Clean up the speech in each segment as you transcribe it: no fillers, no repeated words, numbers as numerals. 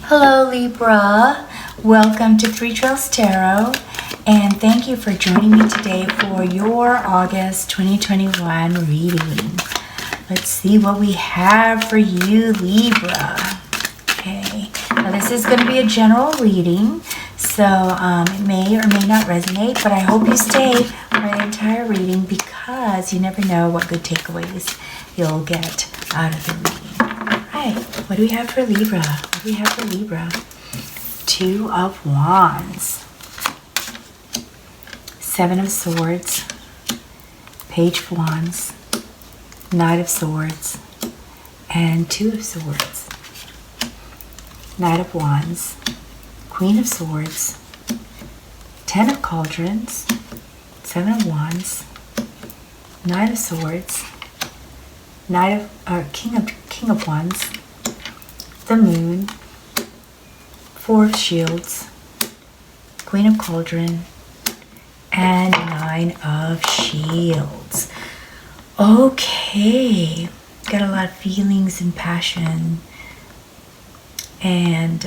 Hello Libra, welcome to Three Trails Tarot, and thank you for joining me today for your August 2021 reading. Let's see what we have for you, Libra. Okay, now this is going to be a general reading, so it may or may not resonate, but I hope you stay for the entire reading because you never know what good takeaways you'll get out of the reading. Alright, what do we have for Libra? What do we have for Libra? Two of Wands, Seven of Swords, Page of Wands, Knight of Swords, and Two of Swords. Knight of Wands, Queen of Swords, Ten of Cauldrons, Seven of Wands, Knight of Swords, King of Wands, the Moon, Four of Shields, Queen of Cauldron, and Nine of Shields. Okay, got a lot of feelings and passion and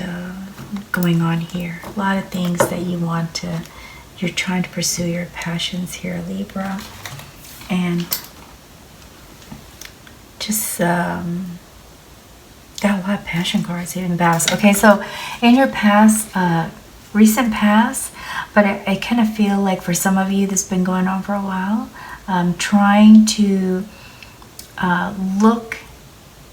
going on here. A lot of things that you're trying to pursue your passions here, Libra, and just got a lot of passion cards here in the past. Okay, so in your past, recent past, but I kind of feel like for some of you this has been going on for a while, trying to look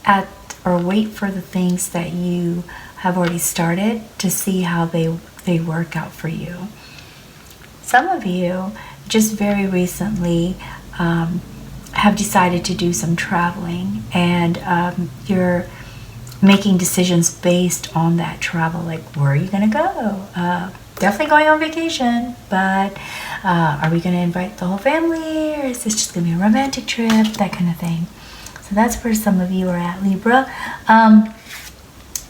at or wait for the things that you have already started to see how they work out for you. Some of you just very recently have decided to do some traveling, and you're making decisions based on that travel, like where are you going to go? Definitely going on vacation, but are we going to invite the whole family, or is this just going to be a romantic trip, that kind of thing. So that's where some of you are at, Libra.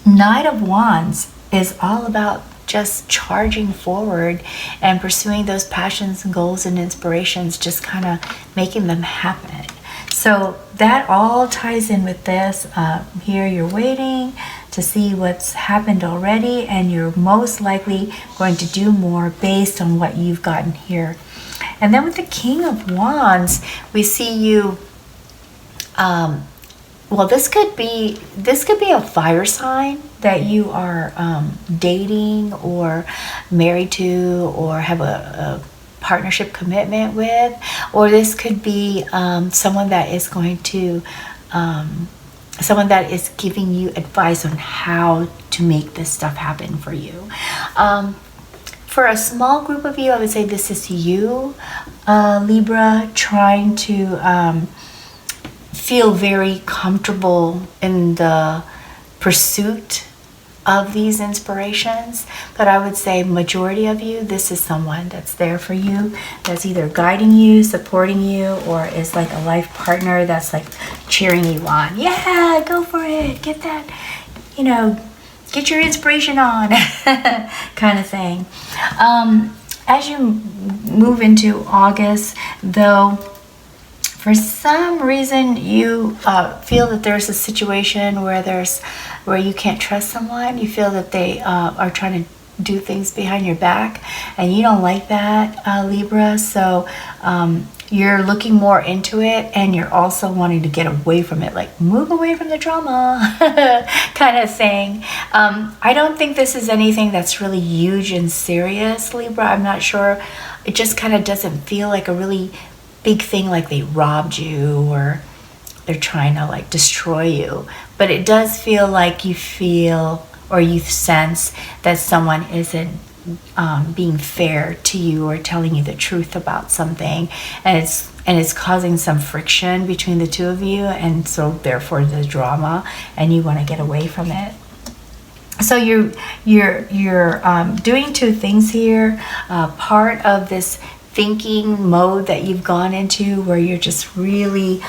Knight of Wands is all about just charging forward and pursuing those passions and goals and inspirations, just kind of making them happen. So that all ties in with this. Here you're waiting to see what's happened already, and you're most likely going to do more based on what you've gotten here. And then with the King of Wands, we see you, well, this could be a fire sign that you are dating or married to or have a partnership commitment with, or this could be someone that is someone that is giving you advice on how to make this stuff happen for you. For a small group of you, I would say this is you, Libra, trying to feel very comfortable in the pursuit of these inspirations. But I would say majority of you, this is someone that's there for you, that's either guiding you, supporting you, or is like a life partner that's like cheering you on. Yeah, go for it, get that, get your inspiration on kind of thing. As you move into August, though, for some reason you feel that there's a situation where you can't trust someone. You feel that they are trying to do things behind your back, and you don't like that, Libra. So you're looking more into it, and you're also wanting to get away from it, like move away from the drama kind of thing. I don't think this is anything that's really huge and serious, Libra. I'm not sure. It just kind of doesn't feel like a really big thing, like they robbed you or they're trying to like destroy you. But it does feel like you feel or you sense that someone isn't being fair to you or telling you the truth about something, and it's causing some friction between the two of you, and so therefore the drama, and you want to get away from it. So you're doing two things here. Part of this thinking mode that you've gone into, where you're just really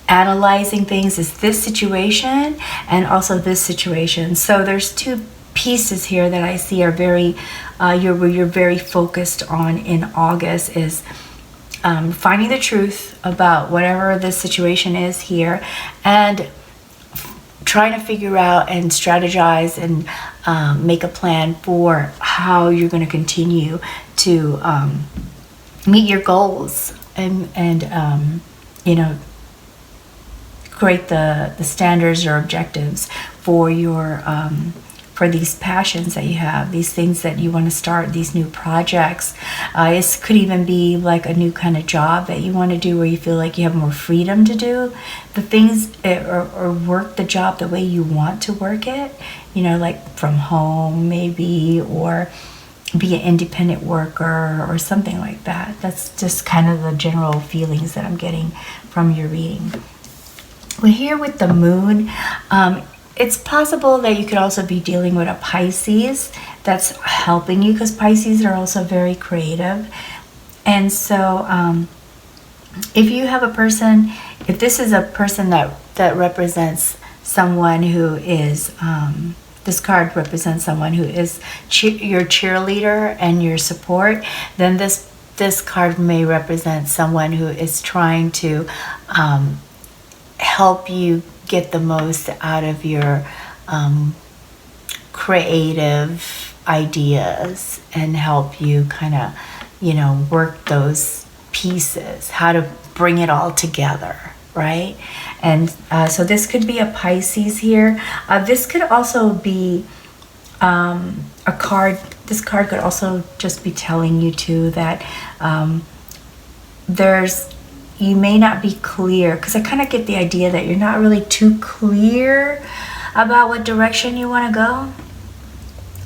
analyzing things, is this situation and also this situation. So there's two pieces here that I see are very you're very focused on in August, is finding the truth about whatever this situation is here, and trying to figure out and strategize and make a plan for how you're going to continue to meet your goals and create the standards or objectives for your for these passions that you have, these things that you want to start, these new projects. It could even be like a new kind of job that you want to do, where you feel like you have more freedom to do the things or work the job the way you want to work it, like from home maybe, or be an independent worker or something like that. That's just kind of the general feelings that I'm getting from your reading. We're here with the moon. It's possible that you could also be dealing with a Pisces that's helping you, because Pisces are also very creative. And so if you have a person, if this is a person that represents someone who is, this card represents someone who is your cheerleader and your support, then this card may represent someone who is trying to help you get the most out of your creative ideas and help you kind of, work those pieces, how to bring it all together, right? And so this could be a Pisces here. This could also be a card. This card could also just be telling you too that you may not be clear, because I kind of get the idea that you're not really too clear about what direction you want to go.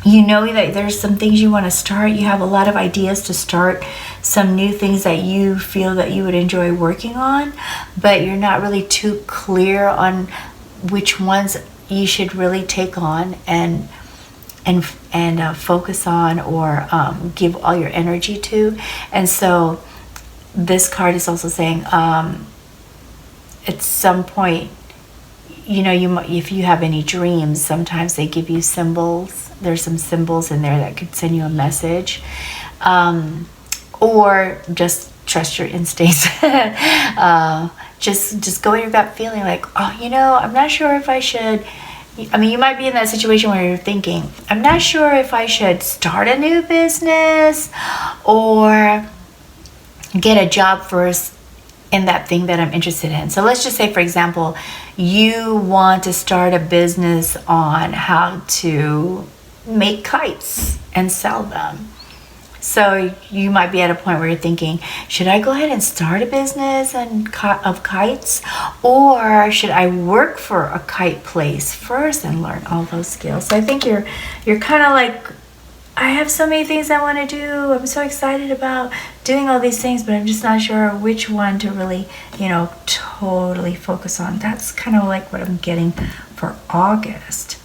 You know that there's some things you want to start. You have a lot of ideas to start some new things that you feel that you would enjoy working on, but you're not really too clear on which ones you should really take on and focus on, or give all your energy to. And so this card is also saying at some point, if you have any dreams, sometimes they give you symbols. There's some symbols in there that could send you a message, or just trust your instincts. Just go with your gut feeling, like, I'm not sure if I should. I mean, you might be in that situation where you're thinking, I'm not sure if I should start a new business or get a job first in that thing that I'm interested in. So let's just say, for example, you want to start a business on how to make kites and sell them. So you might be at a point where you're thinking, should I go ahead and start a business of kites, or should I work for a kite place first and learn all those skills? So I think you're kind of like, I have so many things I want to do. I'm so excited about doing all these things, but I'm just not sure which one to really, totally focus on. That's kind of like what I'm getting for August,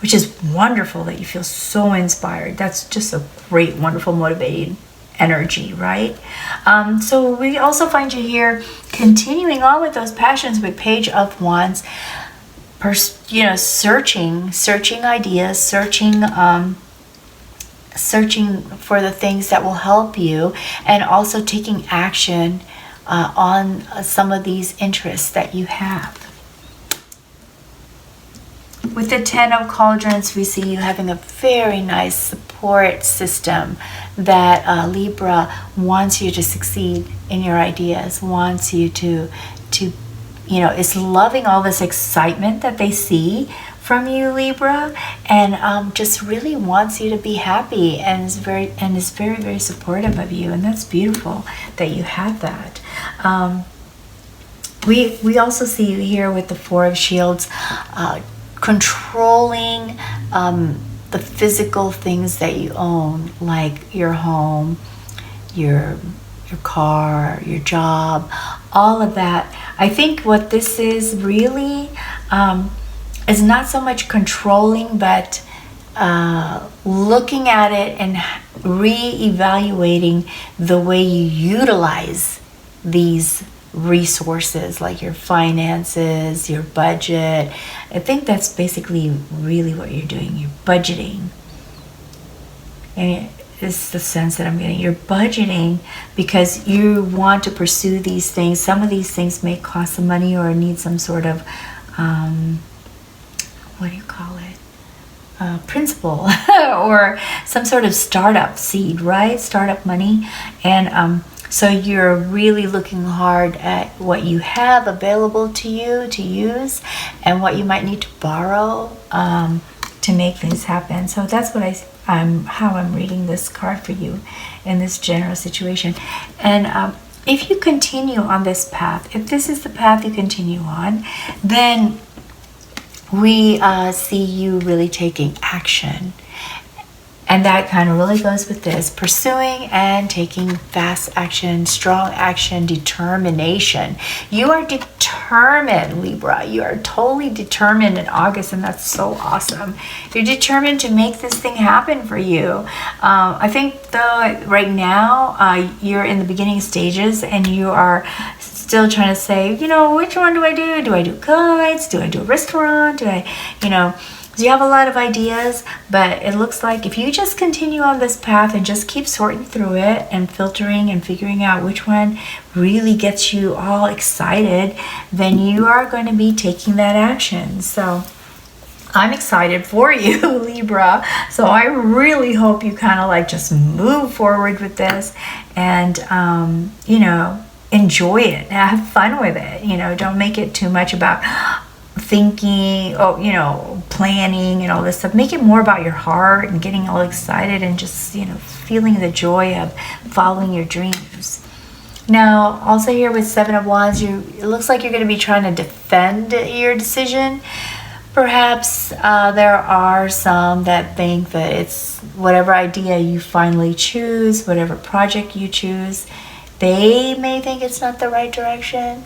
which is wonderful that you feel so inspired. That's just a great, wonderful, motivating energy, right? So we also find you here continuing on with those passions with Page of Wands, searching ideas, searching for the things that will help you, and also taking action on some of these interests that you have. With the Ten of Cauldrons, we see you having a very nice support system that Libra wants you to succeed in your ideas, wants you to is loving all this excitement that they see from you, Libra, and just really wants you to be happy, and is very, very supportive of you. And that's beautiful that you have that. We also see you here with the Four of Shields, controlling the physical things that you own, like your home, your car, your job, all of that. I think what this is really is not so much controlling, but looking at it and re-evaluating the way you utilize these resources, like your finances, your budget. I think that's basically really what you're doing. You're budgeting. And it's the sense that I'm getting. You're budgeting because you want to pursue these things. Some of these things may cost some money or need some sort of what do you call it? Principal or some sort of startup seed, right? Startup money. And so you're really looking hard at what you have available to you to use and what you might need to borrow to make things happen. So that's what how I'm reading this card for you in this general situation. And if you continue on this path, if this is the path you continue on, then we see you really taking action. And that kind of really goes with this: pursuing and taking fast action, strong action, determination. You are determined, Libra. You are totally determined in August, and that's so awesome. You're determined to make this thing happen for you. I think, though, right now, you're in the beginning stages, and you are still trying to say, which one do I do? Do I do kites? Do I do a restaurant? Do I, So you have a lot of ideas, but it looks like if you just continue on this path and just keep sorting through it and filtering and figuring out which one really gets you all excited, then you are going to be taking that action. So I'm excited for you, Libra. So I really hope you kind of like just move forward with this and, enjoy it. Have fun with it. Don't make it too much about thinking, planning and all this stuff. Make it more about your heart and getting all excited and just, feeling the joy of following your dreams. Now, also here with Seven of Wands, it looks like you're going to be trying to defend your decision. Perhaps there are some that think that it's whatever idea you finally choose, whatever project you choose, they may think it's not the right direction.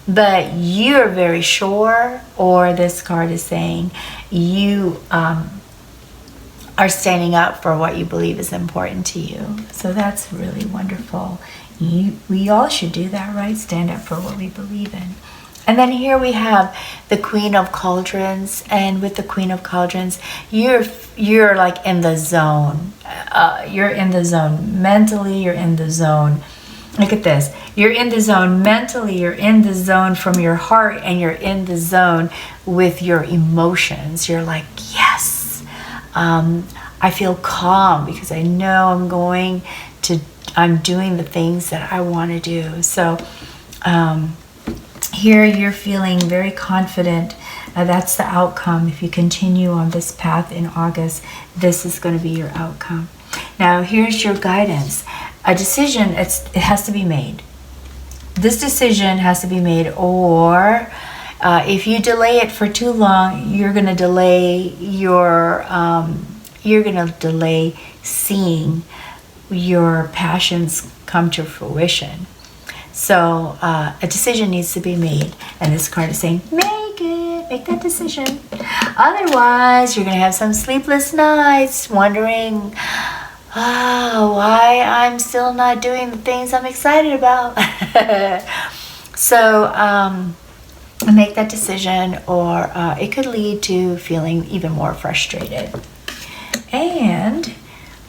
But you're very sure, or this card is saying you are standing up for what you believe is important to you. So that's really wonderful. We all should do that, right? Stand up for what we believe in. And then here we have the Queen of Cauldrons, and with the Queen of Cauldrons, you're like in the zone. You're in the zone mentally. You're in the zone. Look at this. You're in the zone mentally, you're in the zone from your heart, and you're in the zone with your emotions. You're like, yes, I feel calm because I know I'm doing the things that I want to do. So here you're feeling very confident. That's the outcome. If you continue on this path in August, this is going to be your outcome. Now, here's your guidance. A decision, it has to be made. This decision has to be made, or if you delay it for too long, you're going to delay seeing your passions come to fruition. So a decision needs to be made, and this card is saying, make that decision. Otherwise, you're going to have some sleepless nights wondering, why I'm still not doing the things I'm excited about. So make that decision, or it could lead to feeling even more frustrated. And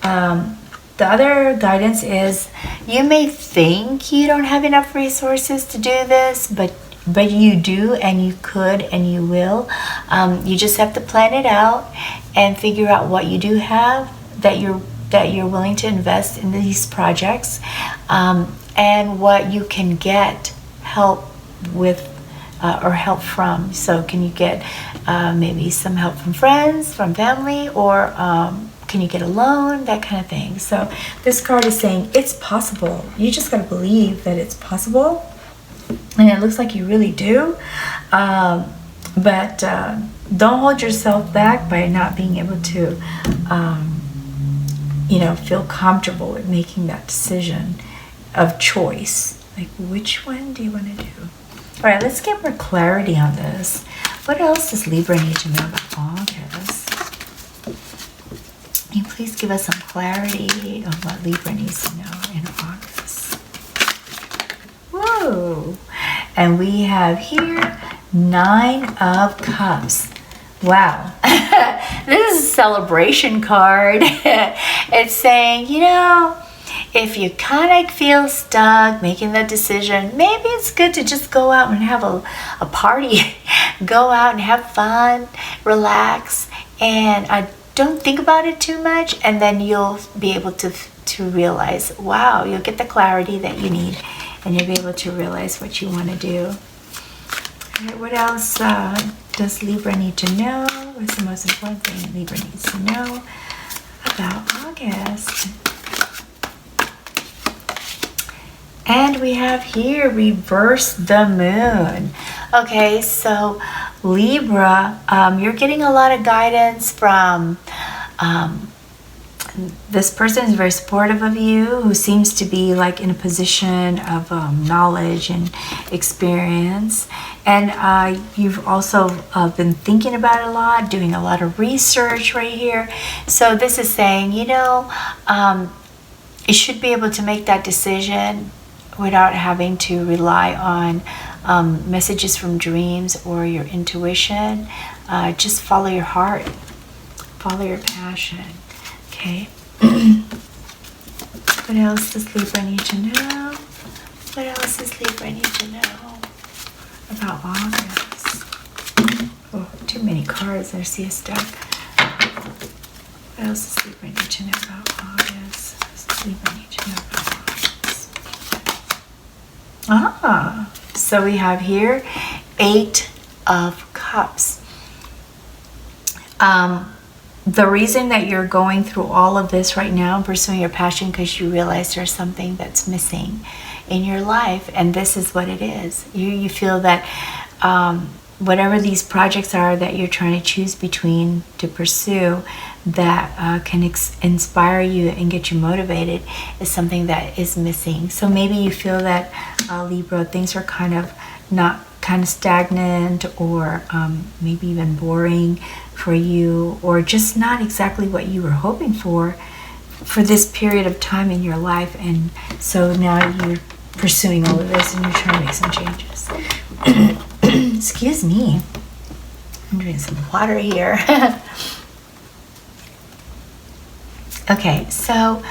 the other guidance is, you may think you don't have enough resources to do this, but you do, and you could, and you will. You just have to plan it out and figure out what you do have that you're willing to invest in these projects, and what you can get help with or help from. So can you get maybe some help from friends, from family, or can you get a loan, that kind of thing. So this card is saying it's possible. You just got to believe that it's possible, and it looks like you really do. But don't hold yourself back by not being able to feel comfortable with making that decision of choice. Like, which one do you want to do? All right, let's get more clarity on this. What else does Libra need to know about August? Can you please give us some clarity on what Libra needs to know in August? Whoa! And we have here 9 of Cups. Wow. This is a celebration card. It's saying, if you kind of feel stuck making that decision, maybe it's good to just go out and have a party. Go out and have fun, relax, and don't think about it too much, and then you'll be able to realize, wow, you'll get the clarity that you need, and you'll be able to realize what you want to do. All right, what else does Libra need to know? What's the most important thing Libra needs to know about August? And we have here, reverse the moon. Okay, so Libra, you're getting a lot of guidance from this person is very supportive of you, who seems to be like in a position of knowledge and experience. And you've also been thinking about it a lot, doing a lot of research right here. So this is saying, you know, you should be able to make that decision without having to rely on messages from dreams or your intuition. Just follow your heart, follow your passion. Okay. What else does Libra need to know? What else does Libra need to know about August? Oh, too many cards. I see a stack. What else does Libra need to know about August? What does Libra need to know about August? So we have here 8 of Cups. The reason that you're going through all of this right now, pursuing your passion, because you realize there's something that's missing in your life, and this is what it is. You feel that whatever these projects are that you're trying to choose between to pursue, that can inspire you and get you motivated, is something that is missing. So maybe you feel that Libra, things are kind of stagnant, or maybe even boring for you, or just not exactly what you were hoping for this period of time in your life. And so now you're pursuing all of this and you're trying to make some changes. Excuse me, I'm drinking some water here. Okay, so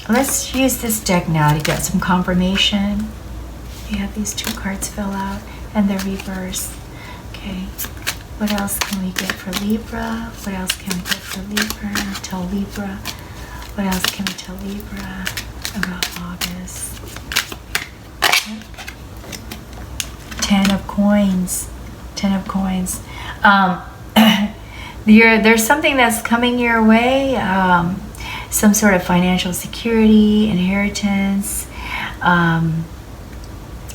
let's use this deck now to get some confirmation. You have these 2 cards fill out, and they're reversed. Okay, what else can we get for Libra? What else can we get for Libra? Tell Libra. What else can we tell Libra about August? Okay. 10 of coins. 10 of coins. There's something that's coming your way. Some sort of financial security, inheritance.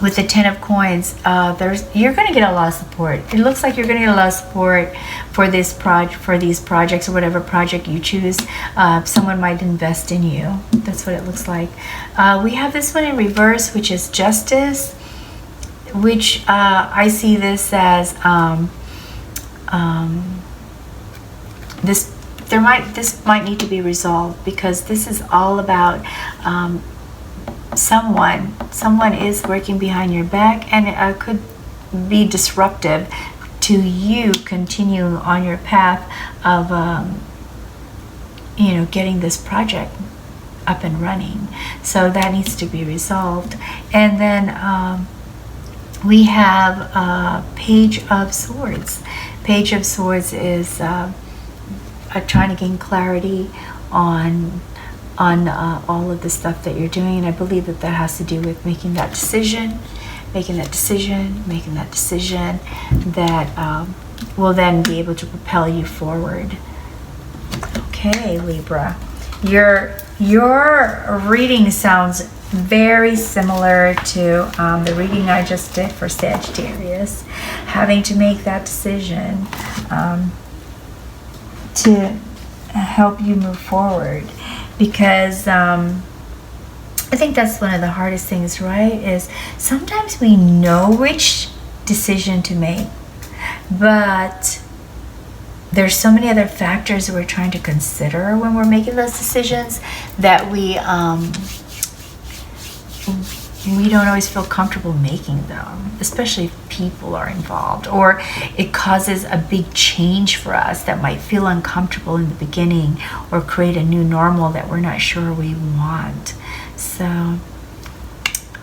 With the 10 of coins, you're going to get a lot of support. It looks like you're going to get a lot of support for these projects, or whatever project you choose. Someone might invest in you. That's what it looks like. We have this one in reverse, which is justice, which I see this as this might need to be resolved, because this is all about someone is working behind your back, and it could be disruptive to you continue on your path of getting this project up and running. So that needs to be resolved. And then we have Page of Swords. Page of Swords is trying to gain clarity on all of the stuff that you're doing, and I believe that has to do with making that decision that will then be able to propel you forward. Okay, Libra, your reading sounds very similar to the reading I just did for Sagittarius, having to make that decision to help you move forward. Because I think that's one of the hardest things, right? Is sometimes we know which decision to make, but there's so many other factors that we're trying to consider when we're making those decisions that we we don't always feel comfortable making them, especially if people are involved, or it causes a big change for us that might feel uncomfortable in the beginning or create a new normal that we're not sure we want. So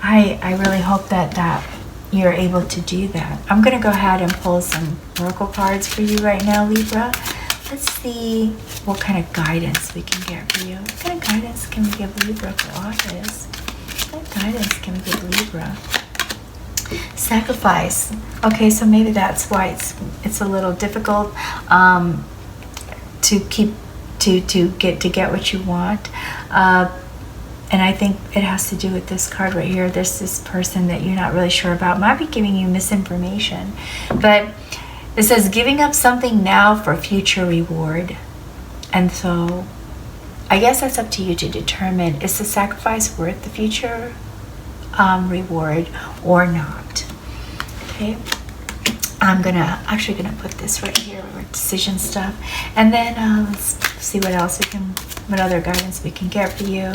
I really hope that you're able to do that. I'm going to go ahead and pull some oracle cards for you right now, Libra. Let's see what kind of guidance we can get for you. What kind of guidance can we give Libra for August? What guidance can we give Libra? Sacrifice. Okay, so maybe that's why it's a little difficult to get what you want. And I think it has to do with this card right here. There's this person that you're not really sure about. Might be giving you misinformation. But it says giving up something now for future reward. And so I guess that's up to you to determine, is the sacrifice worth the future reward or not? Okay. I'm actually gonna put this right here with decision stuff, and then let's see what other guidance we can get for you.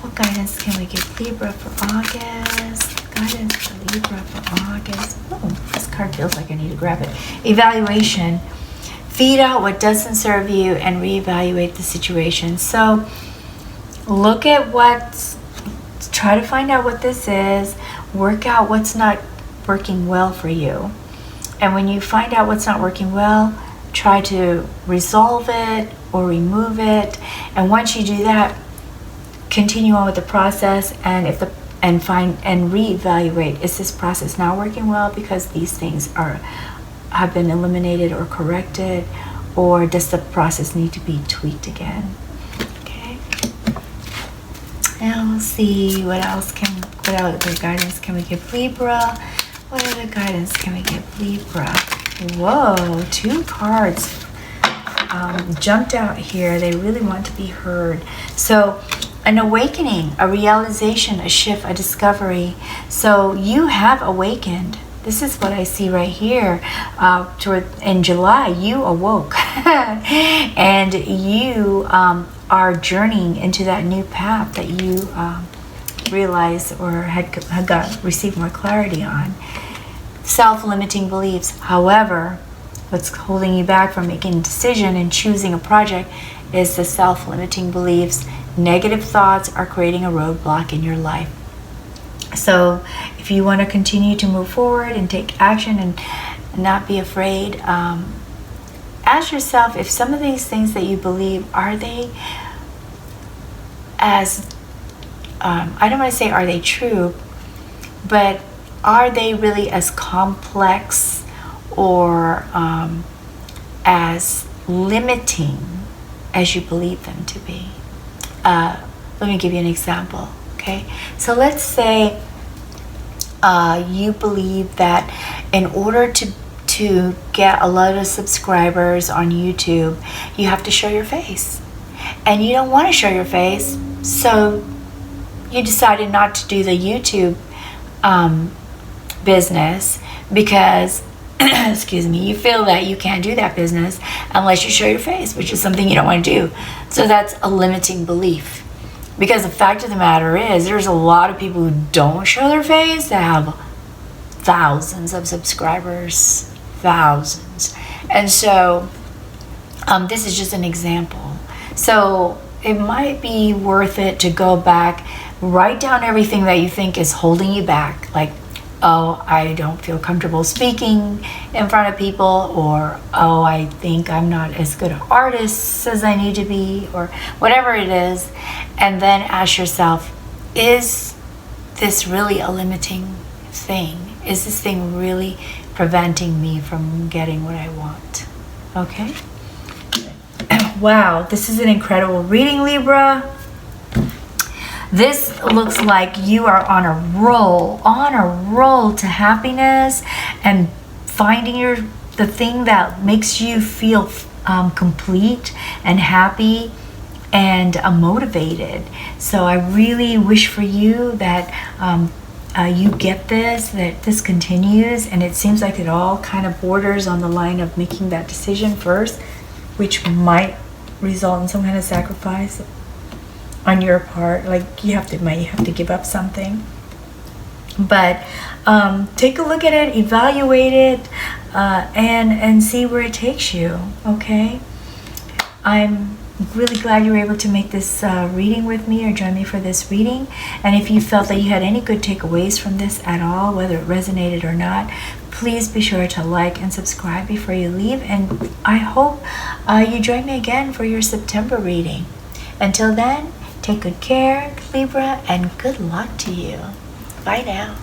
What guidance can we give Libra for August? Guidance for Libra for August. Oh, this card feels like I need to grab it. Evaluation. Feed out what doesn't serve you and reevaluate the situation. So look at try to find out what this is, work out what's not working well for you. And when you find out what's not working well, try to resolve it or remove it. And once you do that, continue on with the process and reevaluate, is this process now working well because these things have been eliminated or corrected, or does the process need to be tweaked again? Okay. Now we'll see what other guidance can we give Libra? What other guidance can we give Libra? Whoa, 2 cards jumped out here. They really want to be heard. So an awakening, a realization, a shift, a discovery. So you have awakened. This is what I see right here. In July, you awoke. And you are journeying into that new path that you realized or had received more clarity on. Self-limiting beliefs. However, what's holding you back from making a decision and choosing a project is the self-limiting beliefs. Negative thoughts are creating a roadblock in your life. So if you want to continue to move forward and take action and not be afraid, ask yourself if some of these things that you believe, are they as, I don't want to say are they true, but are they really as complex or as limiting as you believe them to be? Let me give you an example. Okay, so let's say you believe that in order to get a lot of subscribers on YouTube, you have to show your face. And you don't want to show your face, so you decided not to do the YouTube business because, excuse me, you feel that you can't do that business unless you show your face, which is something you don't want to do. So that's a limiting belief. Because the fact of the matter is, there's a lot of people who don't show their face that have thousands of subscribers. Thousands. And so, this is just an example. So, it might be worth it to go back, write down everything that you think is holding you back. Like, oh, I don't feel comfortable speaking in front of people, or oh, I think I'm not as good an artist as I need to be, or whatever it is. And then ask yourself, is this really a limiting thing? Is this thing really preventing me from getting what I want? Okay? Wow, this is an incredible reading, Libra. This looks like you are on a roll to happiness and finding the thing that makes you feel complete and happy and motivated. So I really wish for you that you get this, that this continues, and it seems like it all kind of borders on the line of making that decision first, which might result in some kind of sacrifice on your part. Like you might have to give up something. But take a look at it, evaluate it, and see where it takes you, okay? I'm really glad you were able to make this reading with me or join me for this reading. And if you felt that you had any good takeaways from this at all, whether it resonated or not, please be sure to like and subscribe before you leave. And I hope you join me again for your September reading. Until then, take good care, Libra, and good luck to you. Bye now.